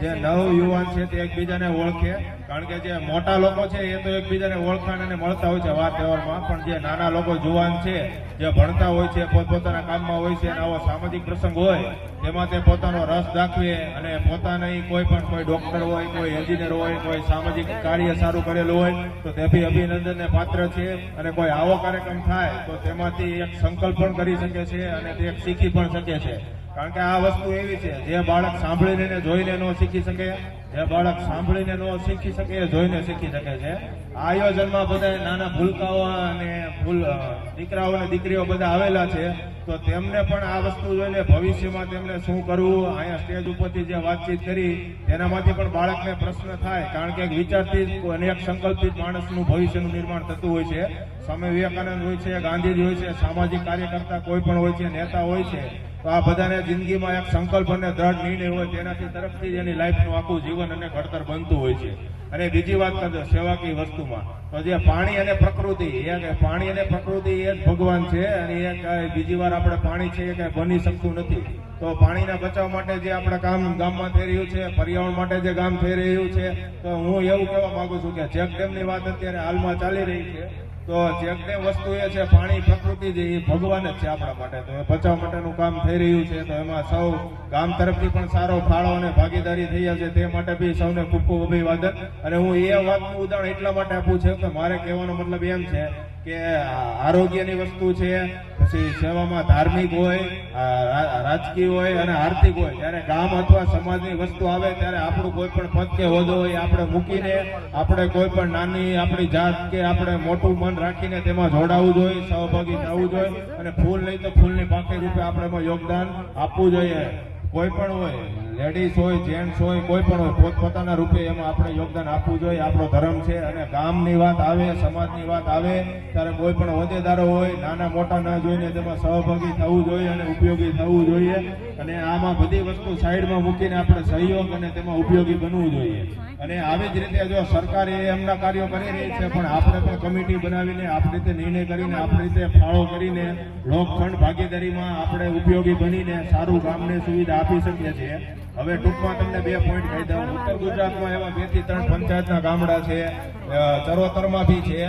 જે નવ યુવાન છે તે એકબીજાને ઓળખે, કારણ કે જે મોટા લોકો છે એ તો એકબીજાને ઓળખાણ અને મળતા હોય છે વાર તહેવારમાં, પણ જે નાના લોકો જુવાન છે જે ભણતા હોય છે, પોતપોતાના કામમાં હોય છે અને આવો સામાજિક પ્રસંગ હોય તેમાં તે પોતાનો રસ દાખવે અને પોતાની કોઈ ડોક્ટર હોય, કોઈ એન્જિનિયર હોય, કોઈ સામાજિક કાર્ય સારું કરેલું હોય તો તે બી અભિનંદનને પાત્ર છે. અને કોઈ આવો કાર્યક્રમ થાય તો તેમાંથી એક સંકલ્પ પણ કરી શકે છે અને તે શીખી પણ શકે છે. કારણ કે આ વસ્તુ એવી છે જે બાળક સાંભળીને જોઈને ન શીખી શકે, જે બાળક સાંભળીને ન શીખી શકે એ જોઈને શીખી શકે છે. આ આયોજનમાં બધા નાના ભૂલકાઓ અને દીકરાઓ અને દીકરીઓ બધા આવેલા છે, તો તેમને પણ આ વસ્તુ જોઈને ભવિષ્યમાં તેમને શું કરવું, અહીંયા સ્ટેજ ઉપરથી જે વાતચીત કરી તેનામાંથી પણ બાળકને પ્રશ્ન થાય, કારણ કે એક વિચારથી અને એક સંકલ્પથી માણસનું ભવિષ્યનું નિર્માણ થતું હોય છે. સ્વામી વિવેકાનંદ હોય છે, ગાંધીજી હોય છે, સામાજિક કાર્યકર્તા કોઈ પણ હોય છે, નેતા હોય છે, તો આ બધાને જિંદગીમાં એક સંકલ્પ અને દ્રઢ નિર્ણય હોય તેનાથી તરફથી જ એની લાઈફનું આખું જીવન અને ઘડતર બનતું હોય છે. અને બીજી વાત કરજો સેવાકીય વસ્તુમાં, તો જે પાણી અને પ્રકૃતિ એ જ ભગવાન છે અને એ કાંઈ બીજી વાર આપણે પાણી છે એ કાંઈ બની શકતું નથી. તો પાણીના બચાવ માટે જે આપણે કામ ગામમાં થઈ રહ્યું છે, પર્યાવરણ માટે જે કામ થઈ રહ્યું છે, તો હું એવું કહેવા માંગુ છું કે ચેકડેમની વાત અત્યારે હાલમાં ચાલી રહી છે, તો ચેકડેમ વસ્તુ એ છે, પાણી પ્રકૃતિ જે એ ભગવાન જ છે આપણા માટે, તો એ બચાવ માટેનું કામ થઈ રહ્યું છે. તો એમાં સૌ ગામ તરફથી પણ સારો ફાળો અને ભાગીદારી થઈ છે, તે માટે બી સૌને ખૂબ ખૂબ અભિવાદન. અને હું એ વાતનું ઉદાહરણ એટલા માટે આપું છું કે મારે કહેવાનો મતલબ એમ છે કે આરોગ્યની વસ્તુ છે, પછી સેવામાં ધાર્મિક હોય, રાજકીય હોય અને આર્થિક હોય, ત્યારે ગામ અથવા સમાજની વસ્તુ આવે ત્યારે આપણું કોઈ પણ પદ કે હોદ્દો હોય આપણે મૂકીને આપણે કોઈ પણ નાની આપણી જાત કે આપણે મોટું મન રાખીને તેમાં જોડાવવું જોઈએ, સહભાગી થવું જોઈએ અને ફૂલ નહીં તો ફૂલની પાંખડી રૂપે આપણે એમાં યોગદાન આપવું જોઈએ. કોઈ પણ હોય, લેડીઝ હોય, જેન્ટ્સ હોય, કોઈ પણ હોય, પોતપોતાના રૂપે એમાં આપણે યોગદાન આપવું જોઈએ. આપણો ધર્મ છે. અને ગામની વાત આવે, સમાજની વાત આવે ત્યારે કોઈ પણ હોદ્દેદારો હોય, નાના મોટા ન જોઈને તેમાં સહભાગી થવું જોઈએ અને ઉપયોગી થવું જોઈએ. અને આમાં બધી વસ્તુ સાઈડમાં મૂકીને આપણે સહયોગ અને તેમાં ઉપયોગી બનવું જોઈએ. અને આવી જ રીતે જો સરકાર એમના કાર્યો કરી રહી છે, પણ આપણે પણ કમિટી બનાવીને આપણી રીતે નિર્ણય કરીને આપણી રીતે ફાળો કરીને લોકખંડ ભાગીદારીમાં આપણે ઉપયોગી બનીને સારું ગામને સુવિધા આપી શકીએ છીએ. હવે ટૂંકમાં તમને 2 પોઈન્ટ કહી દઉં. ઉત્તર ગુજરાતમાં એવા 2 થી 3 પંચાયતના ગામડા છે, ચરોતરમાં બી છે.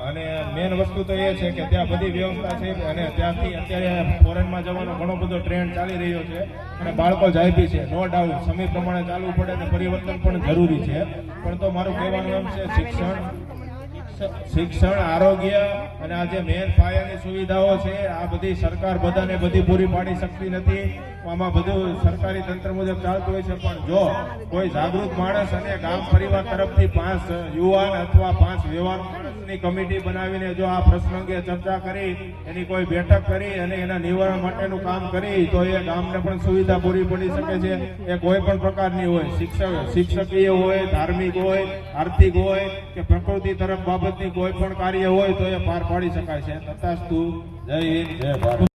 અને મેન વસ્તુ તો એ છે કે ત્યાં બધી વ્યવસ્થા છે અને ત્યાંથી અત્યારે ફોરેનમાં જવાનો ઘણો બધો ટ્રેન્ડ ચાલી રહ્યો છે અને બાળકો જાય બી છે. નો ડાઉટ સમય પ્રમાણે ચાલવું પડે અને પરિવર્તન પણ જરૂરી છે. પણ તો મારું કહેવાનું એમ છે શિક્ષણ, આરોગ્ય અને આ જે મેન પાયાની સુવિધાઓ છે આ બધી સરકાર બધાને બધી પૂરી પાડી શકતી નથી. આમાં બધું સરકારી તંત્ર મુજબ ચાલતું હોય છે, પણ જો કોઈ જાગૃત માણસ અને ગામ પરિવાર તરફથી 5 યુવાન અથવા 5 વ્યવહાર માણસની કમિટી બનાવીને જો આ પ્રશ્ન અંગે ચર્ચા કરી, એની કોઈ બેઠક કરી અને એના નિવારણ માટેનું કામ કરી તો એ ગામને પણ સુવિધા પૂરી પડી શકે છે. એ કોઈ પણ પ્રકારની હોય, શિક્ષકીય હોય, ધાર્મિક હોય, આર્થિક હોય કે પ્રકૃતિ તરફ બાબતની કોઈ પણ કાર્ય હોય તો એ પાર પાડી શકાય છે. તથાસ્તુ. જય હિન્દ, જય ભારત.